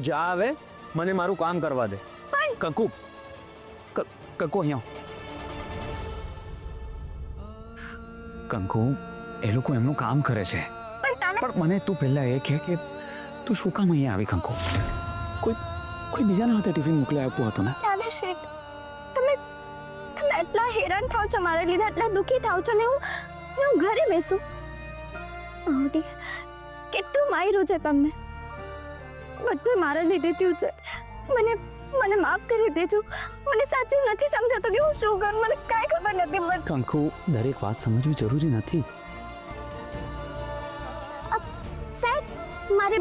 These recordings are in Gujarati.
જા હવે, મને મારું કામ કરવા દે. કંકુ, કંકુ અહીંયા કંકુ, એ લોકો એમનું કામ કરે છે, પણ મને તું પહેલા એ કહે કે તું શું કામ અહીંયા આવી? કંકુ, કોઈ બીજાના હાથે ટિફિન મોકલી આપ્યું હતું ને? નાના શેઠ, તમે એટલા હેરાન થાવ છો મારા લીધે, એટલા દુઃખી થાવ છો ને હું ઘરે બેસું? કેટલું માર્યું છે તમને, બધું મારા લીધે થયું છે. મને માફ કરી દેજો. મને સાચું નથી સમજાતું કે હું શું કરું, મને કાંઈ ખબર નથી પડતી. કંકુ, દરેક વાત સમજવી જરૂરી નથી. સાહેબ, મારે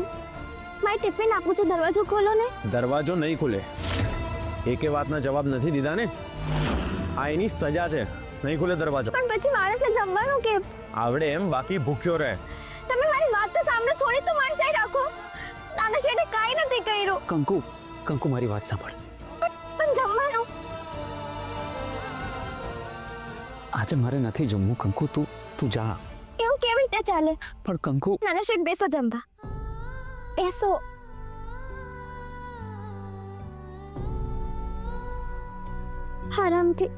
ટિફિન આપવું છે, દરવાજો ખોલો ને. દરવાજો નહીં ખુલે. એકે વાતના જવાબ નથી દીધા ને, આ એની સજા છે. નહીં ખુલે દરવાજો. પણ પછી મારે છે જમવાનું કે આવડે એમ, બાકી ભૂખ્યો રહે. તમે મારી વાત તો સાંભળો, થોડી તો મારી સાઈડ રાખો. નાના શેઠે કાંઈ નથી કર્યું. કંકુ, મારી વાત સાંભળ. પણ જમવાનું આજે મારે નથી જમવું. કંકુ, તું જા. એવું કેવી રીતે ચાલે? પણ કંકુ, નાના શેઠ બેસો જમવા. બેસો. આરામથી.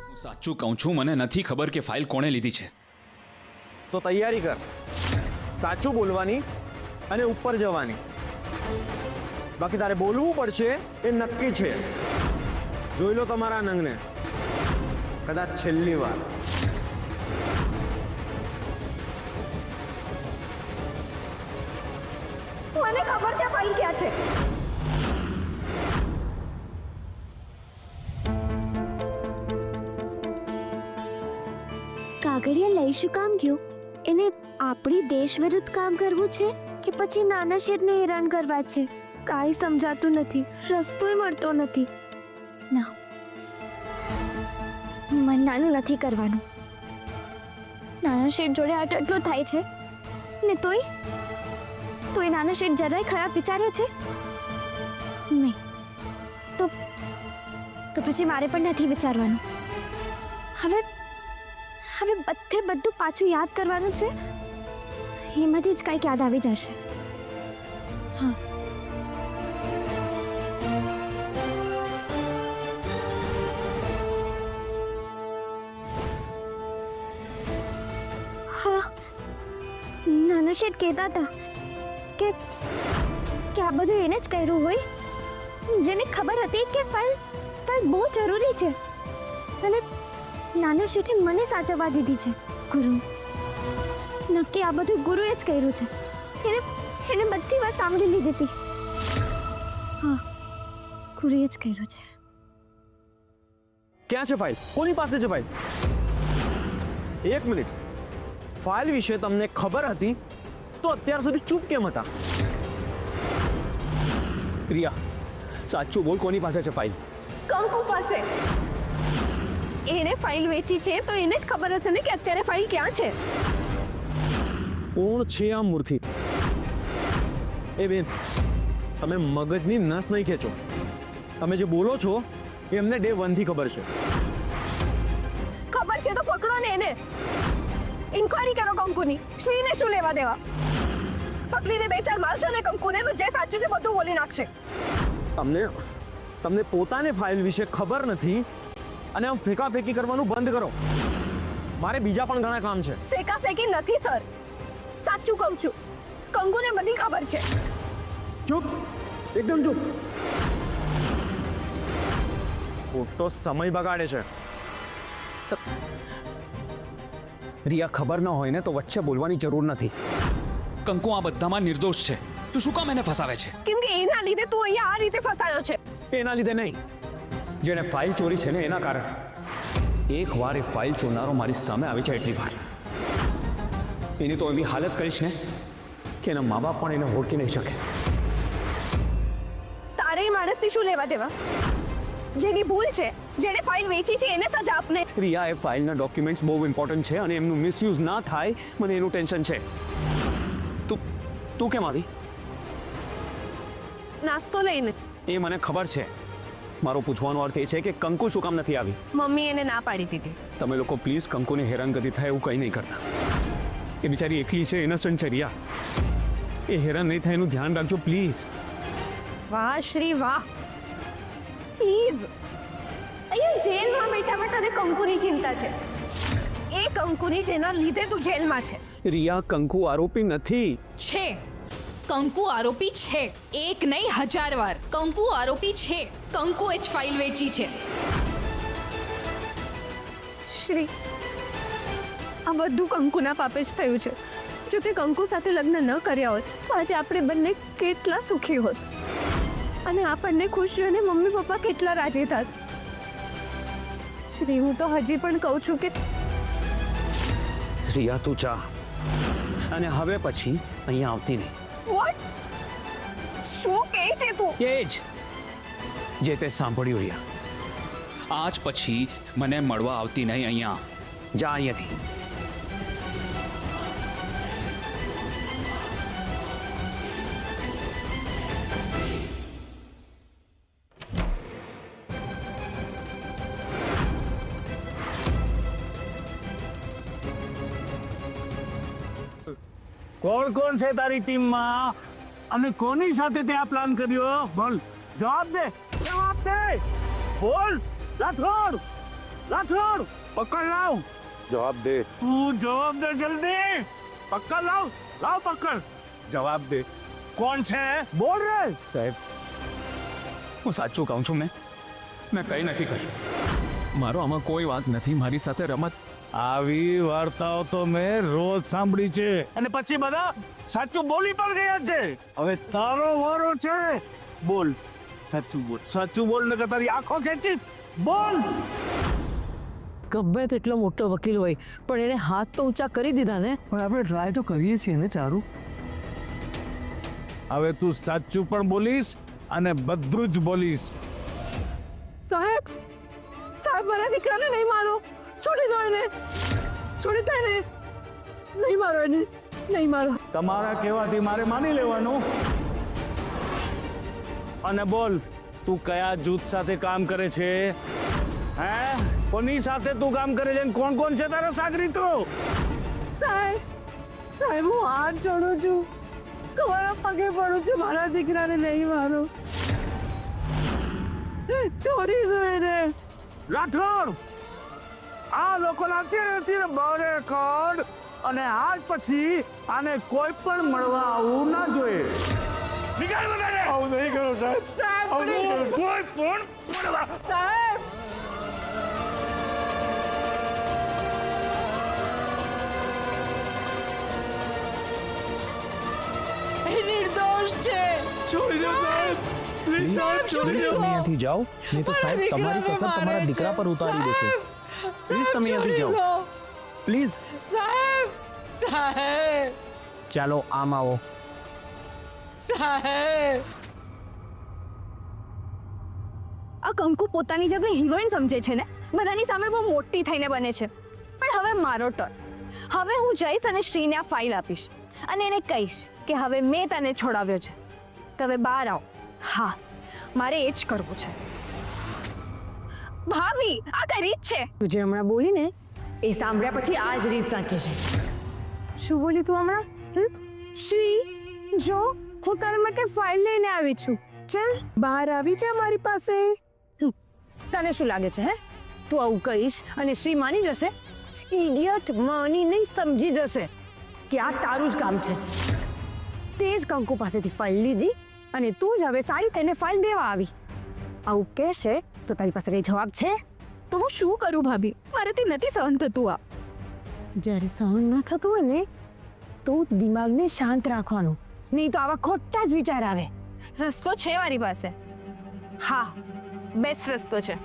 હું સાચું કહું છું, મને નથી ખબર કે ફાઇલ કોણે લીધી છે. તો તૈયારી કર, સાચું બોલવાની અને ઉપર જવાની. બાકી તારે બોલવું પડશે, એ નક્કી છે. જોઈ લો તમારા નંગને, કદાચ છેલ્લી વાર. મને ખબર છે ફાઇલ ક્યાં છે. કાગળિયા લઈ શું કામ ગયો? એને આપણી દેશ વિરુદ્ધ કામ કરવું છે કે પછી નાના શેઠને હેરાન કરવા છે? કાંઈ સમજાતું નથી, રસ્તોય મળતો નથી. ના, મન નાનું નથી કરવાનું. નાના શેઠ જોડે આટલું થાય છે ને તોય નાના શેઠ જરાય ખરાબ વિચારે છે નહીં. તો પછી મારે પણ નથી વિચારવાનું. હવે બધું પાછું યાદ કરવાનું છે. એમાંથી જ કંઈક યાદ આવી જશે. હા, નાના શેઠ કહેતા હતા કે આ બધું એને જ કર્યું હોય, જેને ખબર હતી કે ફાઇલ બહુ જરૂરી છે. અને નાના શેઠે મને સાચવવા દીધી છે. ગુરુ, નક્કી આ બધું ગુરુએ જ કર્યું છે. એને બધી વાત સાંભળી લીધી હતી. હા, ગુરુએ જ કર્યું છે. ક્યાં છે ફાઇલ? કોની પાસે છે ફાઇલ? એક મિનિટ, ફાઇલ વિશે તમને ખબર હતી તો અત્યાર સુધી ચૂપ કેમ હતા? પ્રિયા, સાચું બોલ, કોની પાસે છે ફાઇલ? કંકુ પાસે. એને ફાઇલ વેચી છે તો એને જ ખબર હશે ને કે અત્યારે ફાઇલ ક્યાં છે. કોણ છે આ મૂર્ખી? એ બેન, તમે મગજની નસ નહીં ખેંચો. તમે જે બોલો છો એ એમને ડે 1 થી ખબર છે. ખબર છે તો પકડો ને એને. ઇન્ક્વાયરી કરો કંકુની. શ્રીને શું લેવા દેવા? પકડીને 2-4 મારશો ને કંકુને તો જે સાચું છે બધું બોલી નાખશે. તમને પોતાને ફાઇલ વિશે ખબર નથી અને આમ ફેંકાફેંકી કરવાનું બંધ કરો. મારે બીજા પણ ઘણા કામ છે. ફેંકાફેંકી નથી સર, સાચું કહું છું. કંકુને બધી ખબર છે. ચૂપ, એકદમ ચૂપ. ખોટો સમય બગાડે છે. રિયા, ખબર ન હોય ને તો વચ્ચે બોલવાની જરૂર નથી. કંકુ આ બધામાં નિર્દોષ છે. તું શું કામ એને ફસાવે છે? કેમ કે એના લીધે તું અહીંયા આ રીતે ફસાયો છે. એના લીધે નહીં, જેને ફાઇલ ચોરી છે ને એના કારણે. એક વાર એ ફાઇલ ચોરનારો મારી સામે આવી જાય એટલી વાર એની તો એવી હાલત કરીશ ને કે એના મા બાપ પણ એને ઓળખી નહીં શકે. તારે એ માણસથી શું લેવા દેવા? જેની ભૂલ છે, જેને ફાઇલ વેચી છે એને સજા આપને. રિયા, એ ફાઇલના ડોક્યુમેન્ટ્સ બહુ ઇમ્પોર્ટન્ટ છે અને એમનું મિસયુઝ ના થાય મને એનું ટેન્શન છે. તું કેમ આવી? નાસ્તો લઈને. એ મને ખબર છે. મારો પૂછવાનો અર્થ એ છે કે કંકુ શું કામ નથી આવી? મમ્મી એને ના પાડી દીધી. તમે લોકો પ્લીઝ કંકુને હેરાનગતિ થાય એવું કંઈ નહીં કરતા. એ બિચારી એકલી છે, ઇનોસન્ટ છે. રિયા, એ હેરાન નહીં થાય એનું ધ્યાન રાખજો પ્લીઝ. વાહ શ્રી વાહ, પ્લીઝ. અહીંયા જેલમાં બેઠા બેઠા તને કંકુની ચિંતા છે. એ કંકુની જેના લીધે તું જેલમાં છે. રિયા, કંકુ આરોપી નથી. છે કંકુ આરોપી છે. એક નહીં 1000 વાર કંકુ આરોપી છે. કંકુએ જ ફાઇલ વેચી છે. શ્રી, આ બધું કંકુના પાપે જ થયું છે. જો તે કંકુ સાથે લગ્ન ન કર્યા હોત તો આજે આપણે બંને કેટલા સુખી હોત અને આપણને ખુશ જોઈને મમ્મી પપ્પા કેટલા રાજી થાત. શ્રી, હું તો હજી પણ કહું છું કે રિયા, તું જા અને હવે પછી અહીંયા આવતી નહીં. વોટ? શું કહે છે તું? એ જ જે તે સાંભળ્યું. રિયા, આજ પછી મને મળવા આવતી નહીં અહીંયા. જા અહીંયાથી. કોણ કોણ છે તારી ટીમમાં અને કોની સાથે તે આ પ્લાન કર્યો? બોલ, જવાબ દે, જવાબ દે, બોલ. રાઠોડ, રાઠોડ, પકડ લાવ, જવાબ દે. તું જવાબ દે જલ્દી. પકડ લાવ, લાવ પકડ, જવાબ દે. કોણ છે? બોલ રે. સાહેબ, હું સાચું કહું છું. મેં કંઈ નથી કર્યું. મારો આમાં કોઈ વાત નથી. મારી સાથે રમત. આવી વાર્તાઓ તો મેં રોજ સાંભળી છે અને પછી બધા સાચું બોલી પણ ગયા છે. હવે તારો વારો છે. બોલ, સાચું બોલ, સાચું બોલ ને તારી આંખો ખેંચીશ. બોલ. ગમે તેટલો મોટો વકીલ હોય પણ એને હાથ તો ઊંચા કરી દીધા ને. પણ આપણે ટ્રાય તો કરીએ છીએ ને ચારુ. હવે તું સાચું પણ બોલીશ અને બધું જ બોલીશ. સાહેબ, સાહેબ, મારા દીકરાને નહીં મારો. છોડી દો એને, છોડી દો એને. નહીં મારો એને, નહીં મારો. તમારા કહેવાથી મારે માની લેવાનું. અને બોલ, તું કયા જૂથ સાથે કામ કરે છે? હે, કોની સાથે તું કામ કરે છે? કોણ કોણ છે તારા સાગરીતો? સાહેબ, સાહેબ, હું હાથ જોડું છું, તમારા પગે પડું છું. મારા દીકરાને નહીં મારો. છોડી દો એને. રાઠોડ, આ લોકોના અત્યારે બરે કર અને આજ પછી આને કોઈ પણ મળવા આવવું ના જોઈએ. નીકળ બધાને. આવું નહીં કરો સાહેબ. સાહેબ, આવું નહીં કરો. કોઈ પણ મળવા. સાહેબ, એ નિર્દોષ છે. છોડી દો સાહેબ. પ્લીઝ સાહેબ, છોડી દો. તમે અહીંયાથી જાઓ, નહીં તો સાહેબ તમારી કસર તમારા દીકરા પર ઉતારી દેશે. પ્લીઝ તમે અહીંયાથી જાઓ, પ્લીઝ. સાહેબ, સાહેબ, ચાલો આમ આવો. સાહેબ. આ કંકુ પોતાની જાતને હિરોઈન સમજે છે ને, બધાની સામે બહુ મોટી થઈને બને છે. પણ હવે મારો ટર્ન. હવે હું જઈશ અને શ્રીને આ ફાઇલ આપીશ અને એને કહીશ કે હવે મેં તને છોડાવ્યો છે, તો હવે બહાર આવ. હા, મારે એ જ કરવું છે. ભાભી, આ કઈ રીત છે? તું જે હમણાં બોલી ને એ સાંભળ્યા પછી આ જ રીત સાચી છે. શું બોલી તું હમણાં? શ્રી, જો હું તારા માટે ફાઇલ લઈને આવી છું. ચાલ બહાર આવી જા મારી પાસે. તને શું લાગે છે હે? તું આવું કહીશ અને શ્રી માની જશે? ઇડિયટ, માની નહીં, સમજી જશે કે આ તારું જ કામ છે. તે જ કંકુ પાસેથી ફાઇલ લીધી અને તું જ હવે સારી થઈને ફાઇલ દેવા આવી. આવું કહેશે તો તારી પાસે કઈ જવાબ છે? તો હું શું કરું ભાભી? મારાથી નથી સહન થતું આ. જ્યારે સહન ન થતું હોય ને તો દિમાગને શાંત રાખવાનું, નહીં તો આવા ખોટા જ વિચાર આવે. રસ્તો છે મારી પાસે. હા, બેસ્ટ રસ્તો છે.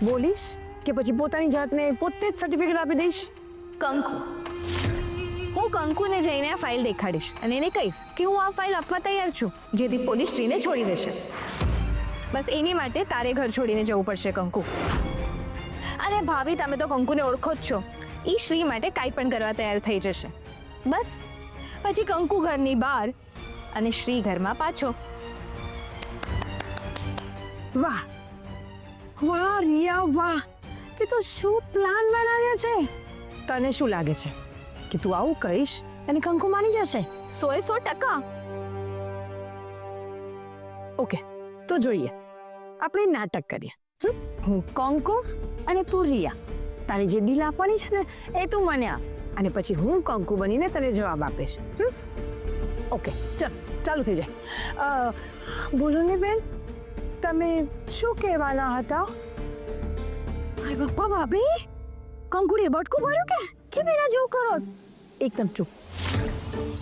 બોલીશ કે પછી પોતાની જાતને પોતે જ સર્ટિફિકેટ આપી દઈશ? કંકુ, હું કંકુને જઈને આ ફાઇલ દેખાડીશ અને એને કહીશ કે હું આ ફાઇલ આપવા તૈયાર છું, જેથી પોલીસ શ્રીને છોડી દેશે. બસ એની માટે તારે ઘર છોડીને જવું પડશે કંકુ. અને ભાભી, તમે તો કંકુને ઓળખો જ છો. એ શ્રી માટે કાંઈ પણ કરવા તૈયાર થઈ જશે. બસ પછી કંકુ ઘરની બહાર અને શ્રી ઘરમાં પાછો. વાહ વાહ રિયા, વાહ! તે તો શું પ્લાન બનાવ્યો છે. તને શું લાગે છે કે તું આવું કહીશ અને કંકુ માની જશે? 100% ઓકે તો જોઈએ આપણે નાટક કરીએ હું કંકુ અને તું રિયા તારી જે ડીલ આપવાની છે ને એ તું મને આપ અને પછી હું કંકુ બનીને તને જવાબ આપીશ ઓકે ચાલુ થઈ જાય બોલો ને બેન તમે શું કહેવાના હતા હાય બાપા ભાભી કંકુડીએ બટકું ભર્યું કે મેરા જેવું કરો એકદમ ચૂપ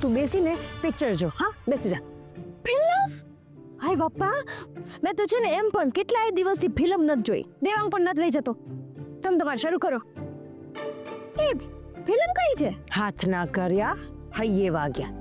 તું બેસીને પિક્ચર જો હા બેસી જા ફિલ્મ હાય બાપા મેં તો છે ને એમ પણ કેટલાય દિવસથી ફિલ્મ નથી જોઈ દેવાંગ પણ નથી લઈ જતો તમે તમારે શરૂ કરો એ ફિલ્મ કઈ છે હાથ ના કર્યા હૈયે વાગ્યા